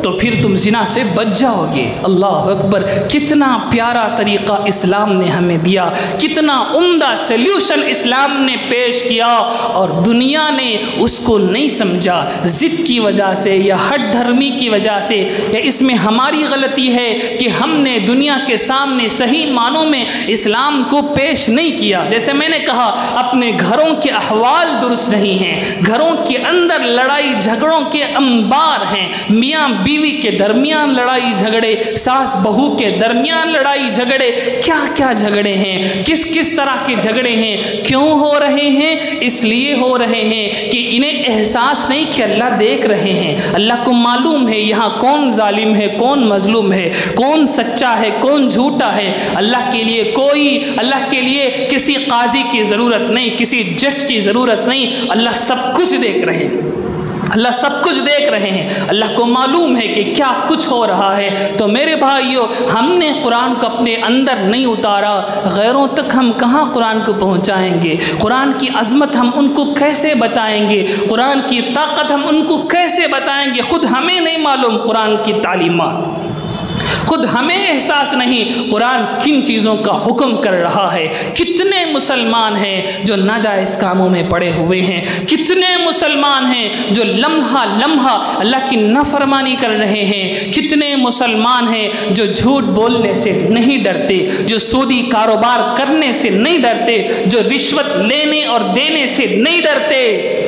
تو پھر تم زنا سے بچ جاؤ گے۔ اللہ اکبر۔ کتنا پیارا طریقہ اسلام نے ہمیں دیا، کتنا عمدہ سلیوشن اسلام نے پیش کیا، اور دنیا نے اس کو نہیں سمجھا۔ ضد کی وجہ سے یا ہٹ دھرمی کی وجہ سے، یا اس میں ہماری غلطی ہے کہ ہم نے دنیا کے سامنے صحیح معنوں میں اسلام کو پیش نہیں کیا۔ جیسے میں نے کہا، اپنے گھروں کے احوال درست نہیں ہیں، گھروں کے اندر لڑائی جھگڑوں کے انبار ہیں، میاں بیوی کے درمیان لڑائی جھگڑے، ساس بہو کے درمیان لڑائی جھگڑے، کیا کیا جھگڑے ہیں، کس کس طرح کے جھگڑے ہیں۔ کیوں ہو رہے ہیں؟ اس لیے ہو رہے ہیں کہ انہیں احساس نہیں کہ اللہ دیکھ رہے ہیں، اللہ کو معلوم ہے یہاں کون ظالم ہے، کون مظلوم ہے، کون سچا ہے، کون جھوٹا ہے۔ اللہ کے لیے کسی قاضی کی ضرورت نہیں، کسی جج کی ضرورت نہیں، اللہ سب کچھ دیکھ رہے ہیں، اللہ سب کچھ دیکھ رہے ہیں، اللہ کو معلوم ہے کہ کیا کچھ ہو رہا ہے۔ تو میرے بھائیوں، ہم نے قرآن کو اپنے اندر نہیں اتارا، غیروں تک ہم کہاں قرآن کو پہنچائیں گے؟ قرآن کی عظمت ہم ان کو کیسے بتائیں گے؟ قرآن کی طاقت ہم ان کو کیسے بتائیں گے؟ خود ہمیں نہیں معلوم قرآن کی تعلیمات، خود ہمیں احساس نہیں قرآن کن چیزوں کا حکم کر رہا ہے۔ کتنے مسلمان ہیں جو ناجائز کاموں میں پڑے ہوئے ہیں، کتنے مسلمان ہیں جو لمحہ لمحہ اللہ کی نافرمانی کر رہے ہیں، کتنے مسلمان ہیں جو جھوٹ بولنے سے نہیں ڈرتے، جو سودی کاروبار کرنے سے نہیں ڈرتے، جو رشوت لینے اور دینے سے نہیں ڈرتے۔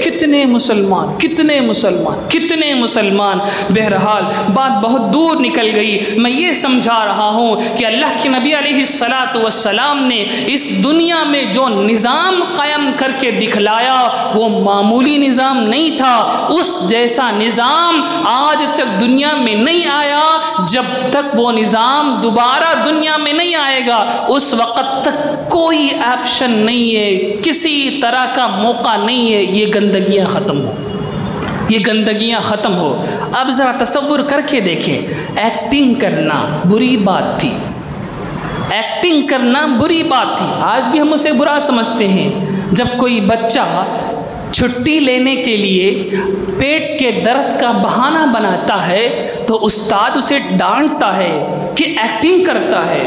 کتنے مسلمان، کتنے مسلمان، کتنے مسلمان۔ بہرحال بات بہت دور نکل گئی، میں یہ سمجھا رہا ہوں کہ اللہ کے نبی علیہ السلام نے اس دنیا میں جو نظام قائم کر کے دکھلایا وہ معمولی نظام نہیں تھا۔ اس جیسا نظام آج تک دنیا میں نہیں آیا۔ جب تک وہ نظام دوبارہ دنیا میں نہیں آئے گا اس وقت تک کوئی آپشن نہیں ہے، کسی طرح کا موقع نہیں ہے یہ گندگیاں ختم ہو، یہ گندگیاں ختم ہو۔ اب ذرا تصور کر کے دیکھیں، ایکٹنگ کرنا بری بات تھی، ایکٹنگ کرنا بری بات تھی، آج بھی ہم اسے برا سمجھتے ہیں۔ جب کوئی بچہ چھٹی لینے کے لیے پیٹ کے درد کا بہانہ بناتا ہے تو استاد اسے ڈانٹتا ہے کہ ایکٹنگ کرتا ہے،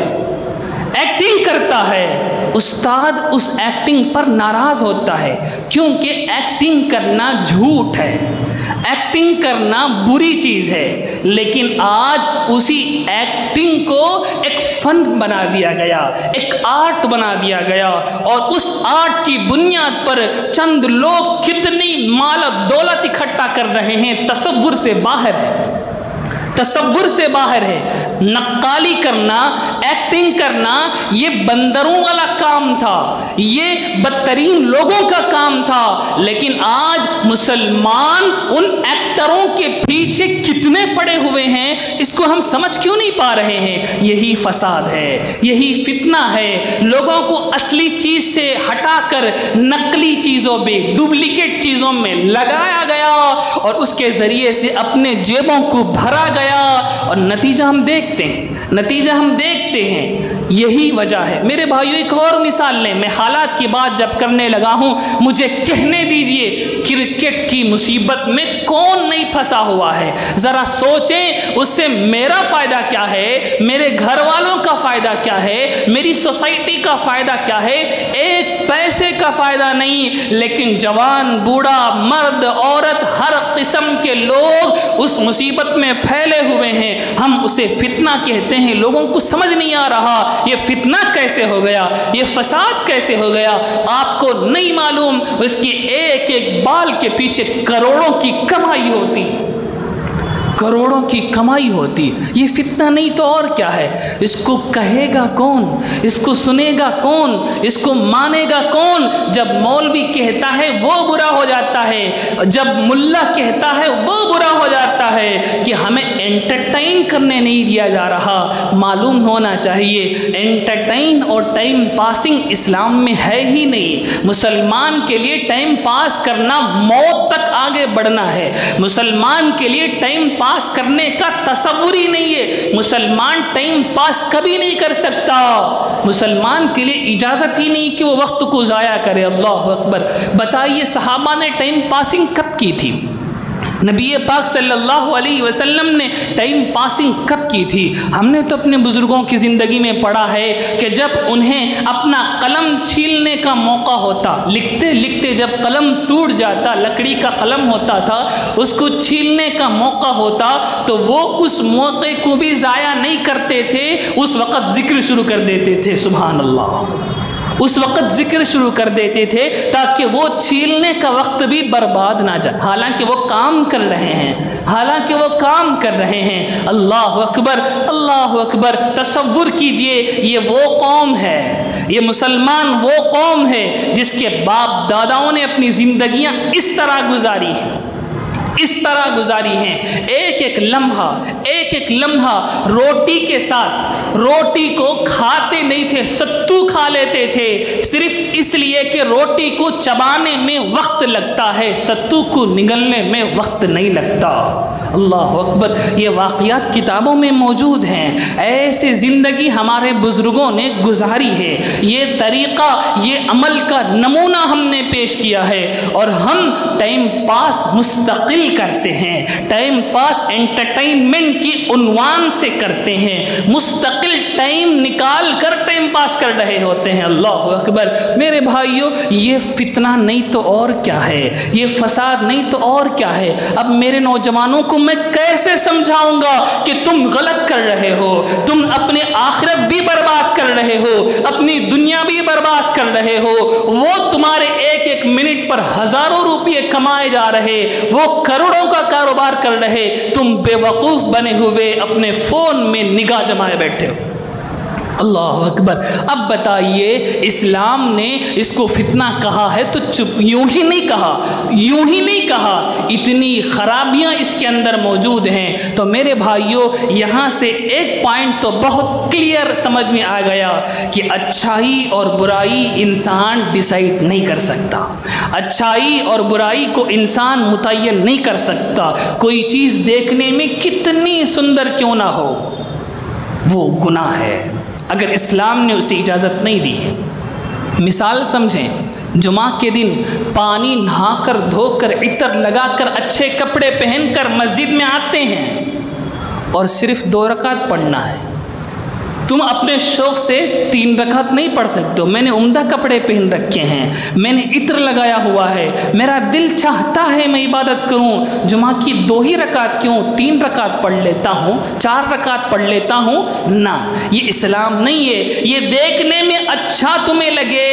ایکٹنگ کرتا ہے۔ استاد اس ایکٹنگ پر ناراض ہوتا ہے کیونکہ ایکٹنگ کرنا جھوٹ ہے، ایکٹنگ کرنا بری چیز ہے۔ لیکن آج اسی ایکٹنگ کو ایک فن بنا دیا گیا، ایک آرٹ بنا دیا گیا، اور اس آرٹ کی بنیاد پر چند لوگ کتنی مال و دولت اکٹھا کر رہے ہیں، تصور سے باہر ہے، تصور سے باہر ہے۔ نقالی کرنا، ایکٹنگ کرنا یہ بندروں والا کام تھا، یہ بدترین لوگوں کا کام تھا۔ لیکن آج مسلمان ان ایکٹروں کے پیچھے کتنے پڑے ہوئے ہیں، اس کو ہم سمجھ کیوں نہیں پا رہے ہیں؟ یہی فساد ہے، یہی فتنہ ہے۔ لوگوں کو اصلی چیز سے ہٹا کر نقلی چیزوں میں، ڈپلیکیٹ چیزوں میں لگایا گیا اور اس کے ذریعے سے اپنے جیبوں کو بھرا گیا، اور نتیجہ ہم دیکھتے ہیں، نتیجہ ہم دیکھتے ہیں۔ یہی وجہ ہے میرے بھائیو۔ ایک اور مثال لیں، میں حالات کی بات جب کرنے لگا ہوں مجھے کہنے دیجئے کرکٹ کی مصیبت میں کون نہیں پھنسا ہوا ہے؟ ذرا سوچیں اس سے میرا فائدہ کیا ہے، میرے گھر والوں کا فائدہ کیا ہے، میری سوسائٹی کا فائدہ کیا ہے؟ ایک پیسے کا فائدہ نہیں، لیکن جوان، بوڑھا، مرد، عورت، ہر قسم کے لوگ اس مصیبت میں پھیلے ہوئے ہیں۔ ہم اسے فتنہ کہتے ہیں، لوگوں کو سمجھ نہیں آ رہا یہ فتنہ کیسے ہو گیا، یہ فساد کیسے ہو گیا۔ آپ کو نہیں معلوم اس کی ایک ایک بال کے پیچھے کروڑوں کی کمائی ہوتی، کروڑوں کی کمائی ہوتی۔ یہ فتنہ نہیں تو اور کیا ہے؟ اس کو کہے گا کون، اس کو سنے گا کون، اس کو مانے گا کون؟ جب مولوی کہتا ہے وہ برا ہو جاتا ہے، جب ملا کہتا ہے وہ برا ہو جاتا ہے کہ ہمیں انٹرٹین کرنے نہیں دیا جا رہا۔ معلوم ہونا چاہیے انٹرٹین اور ٹائم پاسنگ اسلام میں ہے ہی نہیں۔ مسلمان کے لیے ٹائم پاس کرنا موت تک آگے بڑھنا ہے، مسلمان کے لیے ٹائم پاس کرنے کا تصور ہی نہیں ہے۔ مسلمان ٹائم پاس کبھی نہیں کر سکتا، مسلمان کے لیے اجازت ہی نہیں کہ وہ وقت کو ضائع کرے۔ اللہ اکبر۔ بتائیے صحابہ نے ٹائم پاسنگ کب کی تھی؟ نبی پاک صلی اللہ علیہ وسلم نے ٹائم پاسنگ کب کی تھی؟ ہم نے تو اپنے بزرگوں کی زندگی میں پڑھا ہے کہ جب انہیں اپنا قلم چھیلنے کا موقع ہوتا، لکھتے لکھتے جب قلم ٹوٹ جاتا، لکڑی کا قلم ہوتا تھا، اس کو چھیلنے کا موقع ہوتا تو وہ اس موقع کو بھی ضائع نہیں کرتے تھے، اس وقت ذکر شروع کر دیتے تھے۔ سبحان اللہ، اس وقت ذکر شروع کر دیتے تھے تاکہ وہ چھیلنے کا وقت بھی برباد نہ جائے، حالانکہ وہ کام کر رہے ہیں، حالانکہ وہ کام کر رہے ہیں۔ اللہ اکبر، اللہ اکبر۔ تصور کیجئے یہ وہ قوم ہے، یہ مسلمان وہ قوم ہے جس کے باپ داداؤں نے اپنی زندگیاں اس طرح گزاری ہیں، اس طرح گزاری ہیں۔ ایک ایک لمحہ، ایک ایک لمحہ روٹی کے ساتھ، روٹی کو کھاتے نہیں تھے، ستو کھا لیتے تھے، صرف اس لیے کہ روٹی کو چبانے میں وقت لگتا ہے، ستو کو نگلنے میں وقت نہیں لگتا۔ اللہ اکبر، یہ واقعات کتابوں میں موجود ہیں، ایسے زندگی ہمارے بزرگوں نے گزاری ہے، یہ طریقہ، یہ عمل کا نمونہ ہم نے پیش کیا ہے، اور ہم ٹائم پاس مستقل کرتے ہیں، ٹائم پاس انٹرٹینمنٹ کی عنوان سے کرتے ہیں، مستقل ٹائم نکال کر ٹائم پاس کر رہے ہوتے ہیں۔ اللہ اکبر، میرے بھائیوں، یہ فتنہ نہیں تو اور کیا ہے، یہ فساد نہیں تو اور کیا ہے۔ اب میرے نوجوانوں کو میں کیسے سمجھاؤں گا کہ تم غلط کر رہے ہو، تم اپنے آخرت بھی برباد کر رہے ہو، اپنی دنیا بھی برباد کر رہے ہو، وہ تمہارے ایک ایک منٹ پر ہزاروں روپے کمائے جا رہے، وہ کروڑوں کا کاروبار کر رہے، تم بے وقوف بنے ہوئے اپنے فون میں نگاہ جمائے بیٹھے ہو۔ اللہ اکبر۔ اب بتائیے، اسلام نے اس کو فتنہ کہا ہے تو چپ یوں ہی نہیں کہا، یوں ہی نہیں کہا، اتنی خرابیاں اس کے اندر موجود ہیں۔ تو میرے بھائیوں، یہاں سے ایک پوائنٹ تو بہت کلیئر سمجھ میں آ گیا کہ اچھائی اور برائی انسان ڈیسائیڈ نہیں کر سکتا، اچھائی اور برائی کو انسان متعین نہیں کر سکتا۔ کوئی چیز دیکھنے میں کتنی سندر کیوں نہ ہو، وہ گناہ ہے اگر اسلام نے اسے اجازت نہیں دی ہے۔ مثال سمجھیں، جمعہ کے دن پانی نہا کر، دھو کر، عطر لگا کر، اچھے کپڑے پہن کر مسجد میں آتے ہیں اور صرف 2 رکعت پڑھنا ہے۔ تم اپنے شوق سے 3 رکعت نہیں پڑھ سکتے ہو، میں نے عمدہ کپڑے پہن رکھے ہیں، میں نے عطر لگایا ہوا ہے، میرا دل چاہتا ہے میں عبادت کروں، جمعہ کی 2 ہی رکعت کیوں 3 رکعت پڑھ لیتا ہوں، 4 رکعت پڑھ لیتا ہوں۔ نہ، یہ اسلام نہیں ہے۔ یہ دیکھنے میں اچھا تمہیں لگے،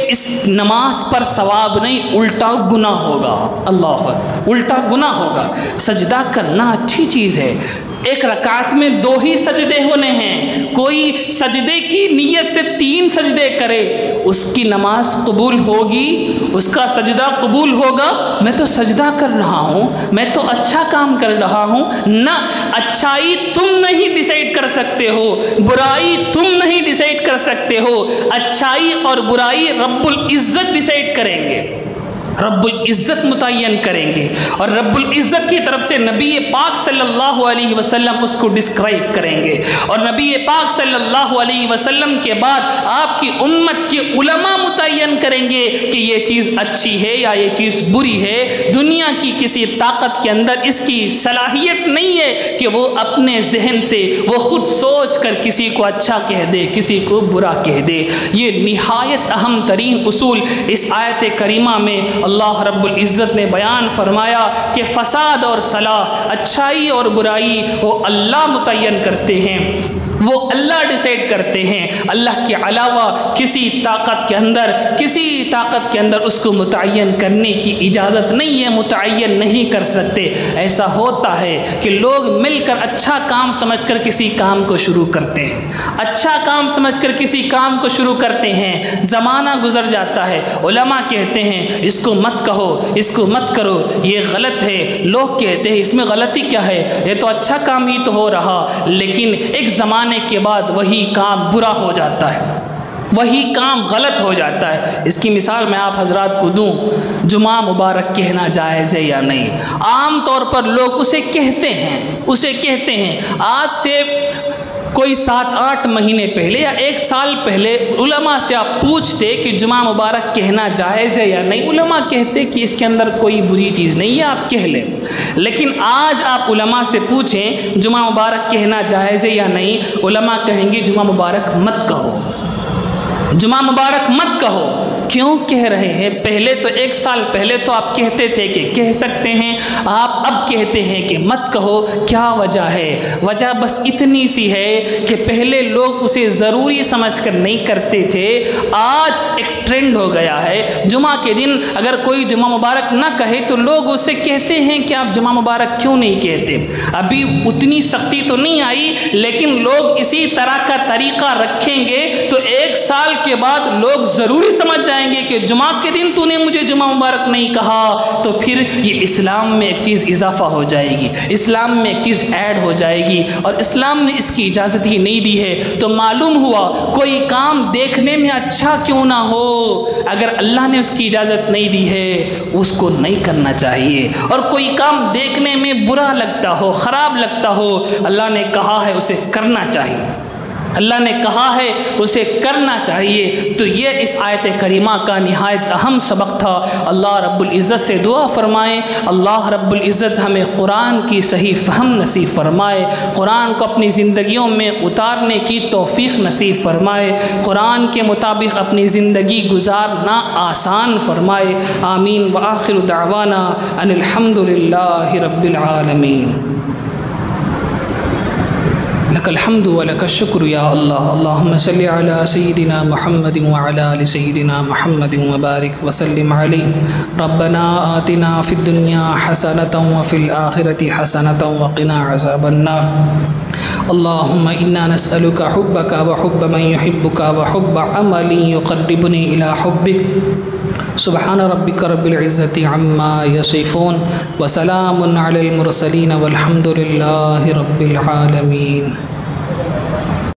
اس نماز پر ثواب نہیں، الٹا گناہ ہوگا۔ اللہ اکبر، الٹا گناہ ہوگا۔ سجدہ کرنا اچھی چیز ہے، 1 رکعت میں 2 ہی سجدے ہونے ہیں، کوئی سجدے کی نیت سے 3 سجدے کرے، اس کی نماز قبول ہوگی، اس کا سجدہ قبول ہوگا۔ میں تو سجدہ کر رہا ہوں، میں تو اچھا کام کر رہا ہوں۔ نہ، اچھائی تم نہیں ڈیسائیڈ کر سکتے ہو، برائی تم نہیں ڈیسائیڈ کر سکتے ہو، اچھائی اور برائی رب العزت ڈیسائیڈ کریں گے، رب العزت متعین کریں گے، اور رب العزت کی طرف سے نبی پاک صلی اللہ علیہ وسلم اس کو ڈسکرائب کریں گے، اور نبی پاک صلی اللہ علیہ وسلم کے بعد آپ کی امت کے علماء متعین کریں گے کہ یہ چیز اچھی ہے یا یہ چیز بری ہے۔ دنیا کی کسی طاقت کے اندر اس کی صلاحیت نہیں ہے کہ وہ اپنے ذہن سے وہ خود سوچ کر کسی کو اچھا کہہ دے، کسی کو برا کہہ دے۔ یہ نہایت اہم ترین اصول اس آیت کریمہ میں اللہ رب العزت نے بیان فرمایا کہ فساد اور صلاح، اچھائی اور برائی وہ اللہ متعین کرتے ہیں، وہ اللہ ڈیسائیڈ کرتے ہیں۔ اللہ کے علاوہ کسی طاقت کے اندر اس کو متعین کرنے کی اجازت نہیں ہے، متعین نہیں کر سکتے۔ ایسا ہوتا ہے کہ لوگ مل کر اچھا کام سمجھ کر کسی کام کو شروع کرتے ہیں، اچھا کام سمجھ کر کسی کام کو شروع کرتے ہیں، زمانہ گزر جاتا ہے، علماء کہتے ہیں اس کو مت کہو، اس کو مت کرو، یہ غلط ہے، لوگ کہتے ہیں اس میں غلطی کیا ہے، یہ تو اچھا کام ہی تو ہو رہا، لیکن ایک زمانے کے بعد وہی کام برا ہو جاتا ہے، وہی کام غلط ہو جاتا ہے۔ اس کی مثال میں آپ حضرات کو دوں، جمعہ مبارک کہنا جائز ہے یا نہیں؟ عام طور پر لوگ اسے کہتے ہیں۔ آج سے کوئی 7-8 مہینے پہلے یا 1 سال پہلے علماء سے آپ پوچھتے کہ جمعہ مبارک کہنا جائز ہے یا نہیں، علماء کہتے کہ اس کے اندر کوئی بری چیز نہیں ہے، آپ کہہ لیں۔ لیکن آج آپ علماء سے پوچھیں جمعہ مبارک کہنا جائز ہے یا نہیں، علماء کہیں گے جمعہ مبارک مت کہو، جمعہ مبارک مت کہو۔ کیوں کہہ رہے ہیں؟ پہلے تو 1 سال پہلے تو آپ کہتے تھے کہ کہہ سکتے ہیں، آپ اب کہتے ہیں کہ مت کہو۔ کیا وجہ ہے؟ وجہ بس اتنی سی ہے کہ پہلے لوگ اسے ضروری سمجھ کر نہیں کرتے تھے، آج ایک ٹرینڈ ہو گیا ہے۔ جمعہ کے دن اگر کوئی جمعہ مبارک نہ کہے تو لوگ اسے کہتے ہیں کہ آپ جمعہ مبارک کیوں نہیں کہتے۔ ابھی اتنی سختی تو نہیں آئی، لیکن لوگ اسی طرح کا طریقہ رکھیں گے تو ایک 1 سال کے بعد لوگ ضروری سمجھ جائیں گے کہ جمعہ کے دن تو نے مجھے جمعہ مبارک نہیں کہا، تو پھر یہ اسلام میں ایک چیز اضافہ ہو جائے گی، اسلام میں ایک چیز ایڈ ہو جائے گی، اور اسلام نے اس کی اجازت ہی نہیں دی ہے۔ تو معلوم ہوا کوئی کام دیکھنے میں اچھا کیوں نہ ہو، اگر اللہ نے اس کی اجازت نہیں دی ہے اس کو نہیں کرنا چاہیے، اور کوئی کام دیکھنے میں برا لگتا ہو، خراب لگتا ہو، اللہ نے کہا ہے اسے کرنا چاہیے، اللہ نے کہا ہے اسے کرنا چاہیے۔ تو یہ اس آیت کریمہ کا نہایت اہم سبق تھا۔ اللہ رب العزت سے دعا فرمائیں، اللہ رب العزت ہمیں قرآن کی صحیح فہم نصیب فرمائے، قرآن کو اپنی زندگیوں میں اتارنے کی توفیق نصیب فرمائے، قرآن کے مطابق اپنی زندگی گزارنا آسان فرمائے۔ آمین۔ وآخر دعوانا ان الحمد للہ رب العالمین۔ لك الحمد ولك الشكر يا الله، اللهم صل على سيدنا محمد وعلى آل سيدنا محمد وبارك وسلم عليه۔ ربنا آتنا في الدنيا حسنة وفي الآخرة حسنة وقنا عذاب النار۔ اللهم إنا نسألك حبك وحب من يحبك وحب عمل يقربني إلى حبك۔ سبحان ربك رب العزة عما يصفون وسلام على المرسلين والحمد لله رب العالمين۔